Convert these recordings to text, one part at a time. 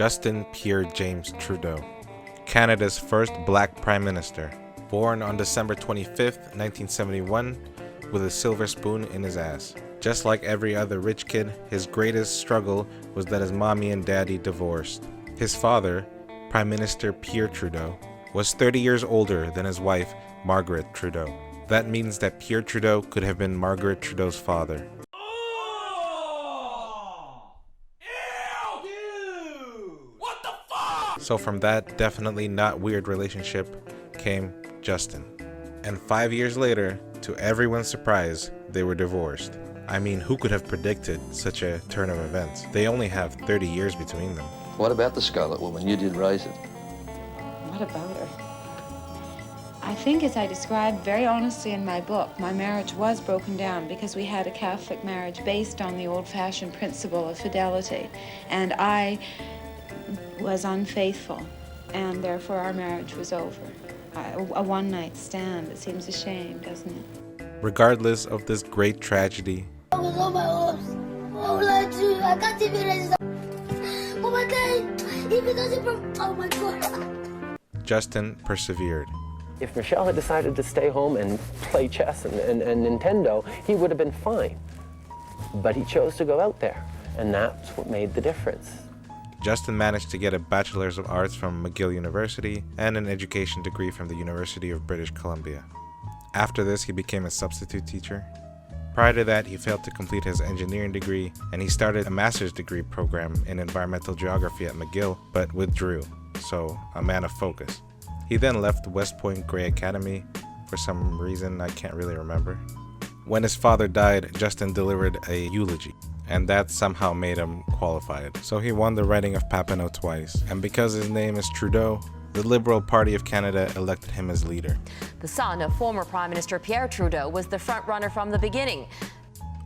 Justin Pierre James Trudeau, Canada's first black prime minister, born on December 25th, 1971, with a silver spoon in his ass. Just like every other rich kid, his greatest struggle was that his mommy and daddy divorced. His father, Prime Minister Pierre Trudeau, was 30 years older than his wife, Margaret Trudeau. That means that Pierre Trudeau could have been Margaret Trudeau's father. So from that definitely not weird relationship came Justin. And 5 years later, to everyone's surprise, they were divorced. I mean, who could have predicted such a turn of events? They only have 30 years between them. What about the Scarlet Woman? You did raise it. What about her? I think, as I described very honestly in my book, my marriage was broken down because we had a Catholic marriage based on the old-fashioned principle of fidelity. And I was unfaithful, and therefore our marriage was over. A one-night stand. It seems a shame, doesn't it? Regardless of this great tragedy, Justin persevered. If Michelle had decided to stay home and play chess and Nintendo, he would have been fine. But he chose to go out there, and that's what made the difference. Justin managed to get a Bachelor's of Arts from McGill University and an education degree from the University of British Columbia. After this, he became a substitute teacher. Prior to that, he failed to complete his engineering degree, and he started a master's degree program in environmental geography at McGill, but withdrew, so a man of focus. He then left West Point Grey Academy for some reason I can't really remember. When his father died, Justin delivered a eulogy, and that somehow made him qualified. So he won the riding of Papineau twice, and because his name is Trudeau, the Liberal Party of Canada elected him as leader. The son of former Prime Minister Pierre Trudeau was the front-runner from the beginning.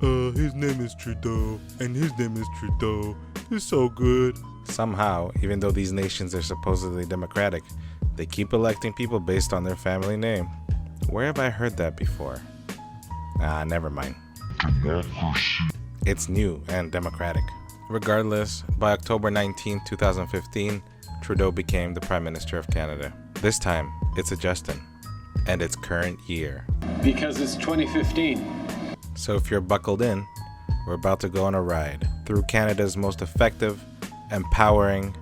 His name is Trudeau, and his name is Trudeau. He's so good. Somehow, even though these nations are supposedly democratic, they keep electing people based on their family name. Where have I heard that before? Never mind. It's new and democratic. Regardless, by October 19, 2015, Trudeau became the Prime Minister of Canada. This time, it's a Justin, and it's current year. Because it's 2015. So if you're buckled in, we're about to go on a ride through Canada's most effective, empowering,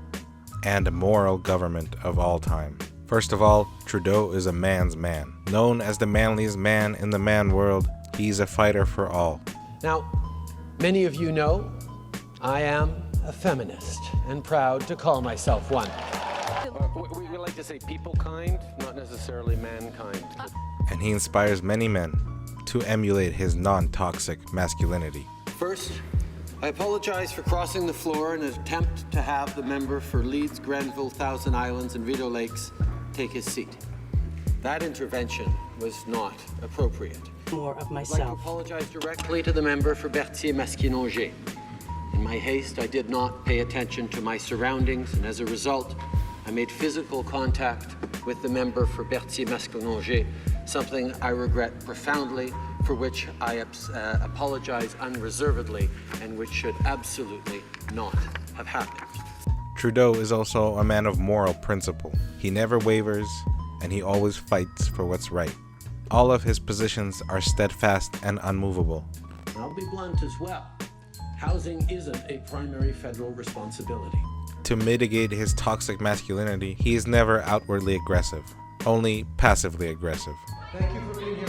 and moral government of all time. First of all, Trudeau is a man's man. Known as the manliest man in the man world, he's a fighter for all. Now, many of you know I am a feminist and proud to call myself one. We like to say people kind, not necessarily mankind. And he inspires many men to emulate his non-toxic masculinity. First, I apologize for crossing the floor in an attempt to have the member for Leeds, Grenville, Thousand Islands and Rideau Lakes take his seat. That intervention was not appropriate. More of I'd like to myself. apologize directly to the member for Berthier-Masquinongé. In my haste, I did not pay attention to my surroundings, and as a result, I made physical contact with the member for Berthier-Masquinongé, something I regret profoundly, for which I apologize unreservedly, and which should absolutely not have happened. Trudeau is also a man of moral principle. He never wavers, and he always fights for what's right. All of his positions are steadfast and unmovable. I'll be blunt as well. Housing isn't a primary federal responsibility. To mitigate his toxic masculinity, he is never outwardly aggressive, only passively aggressive. Thank you for being here.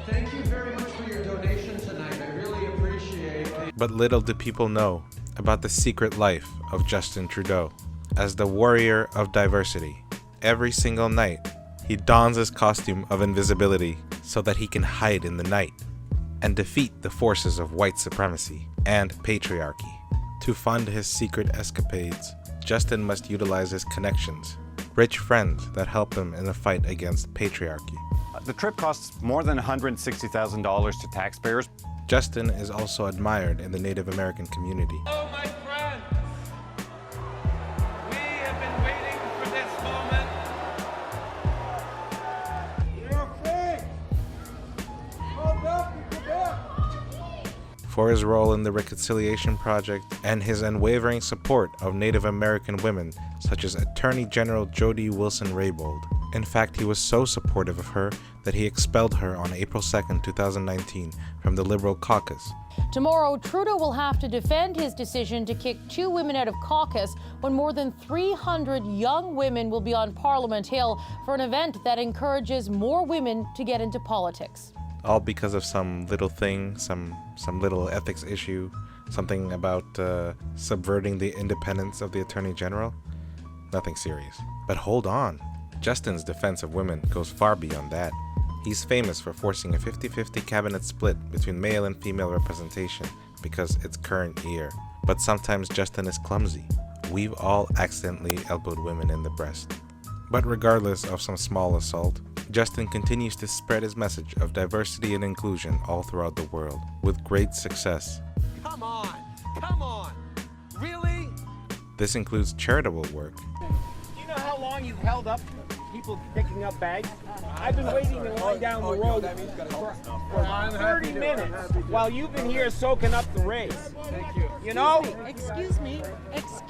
Thank you very much for your donation tonight. I really appreciate it. But little do people know about the secret life of Justin Trudeau. As the warrior of diversity, every single night, he dons his costume of invisibility so that he can hide in the night and defeat the forces of white supremacy and patriarchy. To fund his secret escapades, Justin must utilize his connections, rich friends that help him in the fight against patriarchy. The trip costs more than $160,000 to taxpayers. Justin is also admired in the Native American community. Hello, my friends. We have been waiting for this moment. You're afraid. Hold up, you go back. for his role in the Reconciliation Project and his unwavering support of Native American women such as Attorney General Jody Wilson-Raybould. In fact, he was so supportive of her that he expelled her on April 2, 2019 from the Liberal caucus. Tomorrow, Trudeau will have to defend his decision to kick 2 women out of caucus when more than 300 young women will be on Parliament Hill for an event that encourages more women to get into politics. All because of some little thing, some little ethics issue, something about subverting the independence of the Attorney General. Nothing serious. But hold on. Justin's defense of women goes far beyond that. He's famous for forcing a 50-50 cabinet split between male and female representation because it's current year. But sometimes Justin is clumsy. We've all accidentally elbowed women in the breast. But regardless of some small assault, Justin continues to spread his message of diversity and inclusion all throughout the world, with great success. Come on! Come on! Really? This includes charitable work. Do you know how long you've held up people picking up bags? I've been waiting in line down the road for 30 minutes while you've been here soaking up the race. Thank you. You know? Excuse me.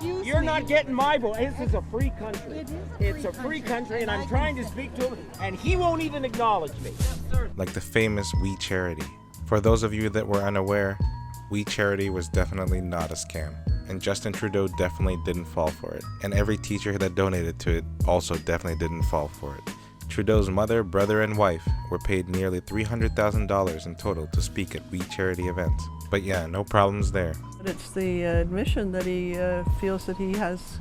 You're not getting my vote. This is a free country. It's a free country, and I'm trying to speak to him, and he won't even acknowledge me. Like the famous We Charity. For those of you that were unaware, We Charity was definitely not a scam, and Justin Trudeau definitely didn't fall for it, and every teacher that donated to it also definitely didn't fall for it. Trudeau's mother, brother, and wife were paid nearly $300,000 in total to speak at We Charity events. But yeah, no problems there. It's the admission that he feels that he has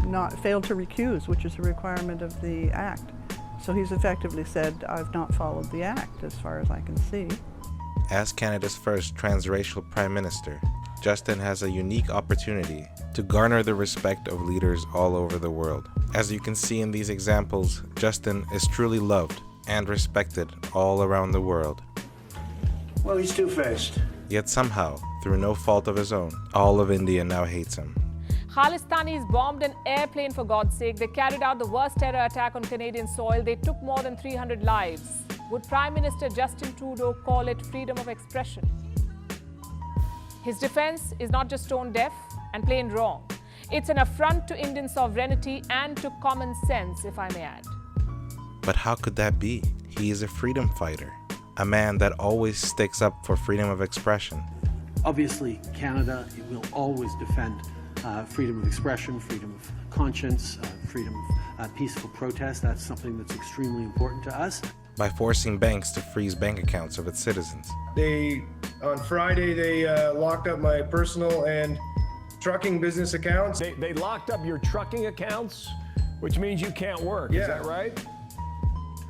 not failed to recuse, which is a requirement of the Act. So he's effectively said, I've not followed the Act, as far as I can see. As Canada's first transracial Prime Minister, Justin has a unique opportunity to garner the respect of leaders all over the world. As you can see in these examples, Justin is truly loved and respected all around the world. Well, he's two-faced. Yet somehow, through no fault of his own, all of India now hates him. Khalistanis bombed an airplane, for God's sake. They carried out the worst terror attack on Canadian soil. They took more than 300 lives. Would Prime Minister Justin Trudeau call it freedom of expression? His defense is not just tone deaf and plain wrong. It's an affront to Indian sovereignty and to common sense, if I may add. But how could that be? He is a freedom fighter, a man that always sticks up for freedom of expression. Obviously, Canada will always defend freedom of expression, freedom of conscience, freedom of peaceful protest. That's something that's extremely important to us. By forcing banks to freeze bank accounts of its citizens. On Friday, they locked up my personal and trucking business accounts. They locked up your trucking accounts, which means you can't work. Yeah. Is that right?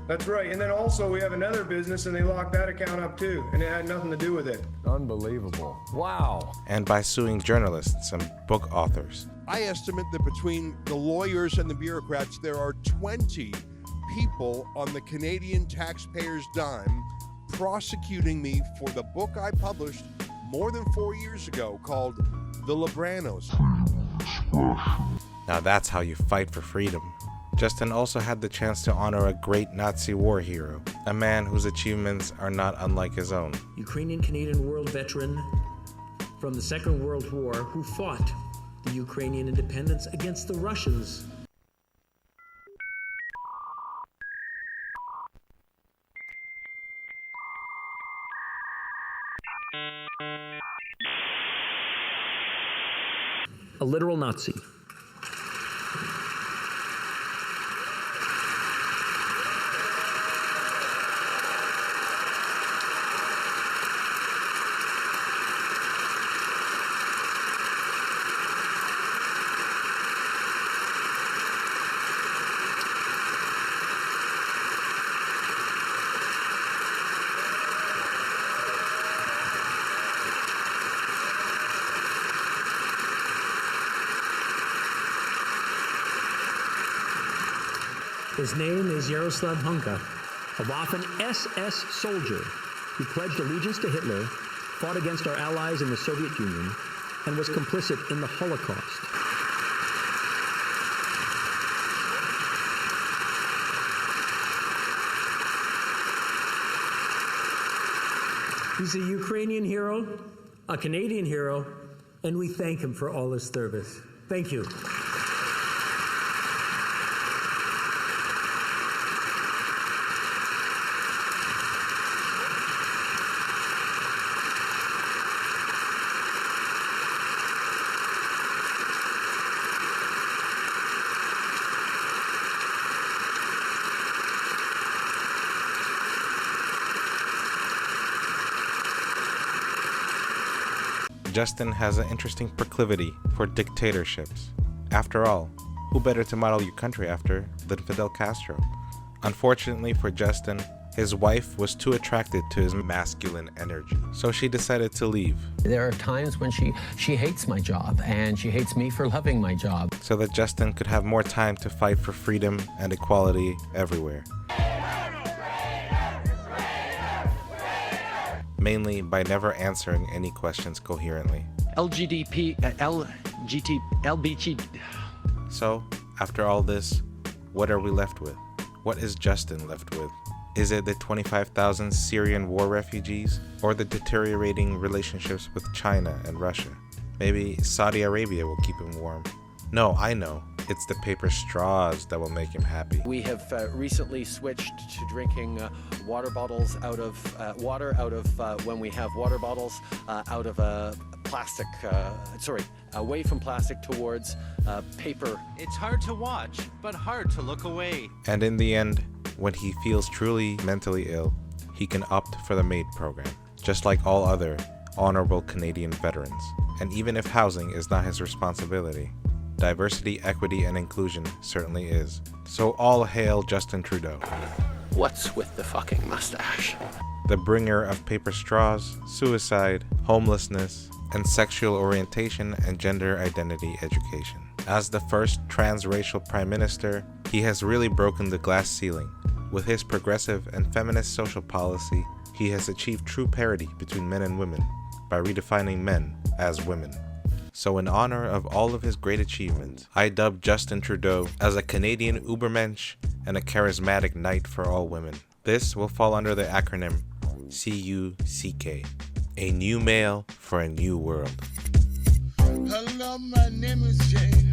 That's right. And then also we have another business and they locked that account up too. And it had nothing to do with it. Unbelievable. Wow. And by suing journalists and book authors. I estimate that between the lawyers and the bureaucrats, there are 20 people on the Canadian taxpayers' dime prosecuting me for the book I published more than 4 years ago called The Libranos. Now that's how you fight for freedom. Justin also had the chance to honor a great Nazi war hero, a man whose achievements are not unlike his own. Ukrainian-Canadian world veteran from the Second World War who fought the Ukrainian independence against the Russians. A literal Nazi. His name is Yaroslav Hunka, a Waffen SS soldier who pledged allegiance to Hitler, fought against our allies in the Soviet Union, and was complicit in the Holocaust. He's a Ukrainian hero, a Canadian hero, and we thank him for all his service. Thank you. Justin has an interesting proclivity for dictatorships. After all, who better to model your country after than Fidel Castro? Unfortunately for Justin, his wife was too attracted to his masculine energy, so she decided to leave. There are times when she hates my job, and she hates me for loving my job. So that Justin could have more time to fight for freedom and equality everywhere. Mainly by never answering any questions coherently. LBG. So, after all this, what are we left with? What is Justin left with? Is it the 25,000 Syrian war refugees? Or the deteriorating relationships with China and Russia? Maybe Saudi Arabia will keep him warm. No, I know. It's the paper straws that will make him happy. We have recently switched to drinking water bottles out of water out of when we have water bottles out of plastic. Away from plastic towards paper. It's hard to watch, but hard to look away. And in the end, when he feels truly mentally ill, he can opt for the MAID program, just like all other honorable Canadian veterans. And even if housing is not his responsibility, diversity, equity, and inclusion certainly is. So all hail Justin Trudeau. What's with the fucking mustache? The bringer of paper straws, suicide, homelessness, and sexual orientation and gender identity education. As the first transracial prime minister, he has really broken the glass ceiling. With his progressive and feminist social policy, he has achieved true parity between men and women by redefining men as women. So in honor of all of his great achievements, I dub Justin Trudeau as a Canadian Ubermensch and a charismatic knight for all women. This will fall under the acronym CUCK, a new male for a new world. Hello, my name is Jane.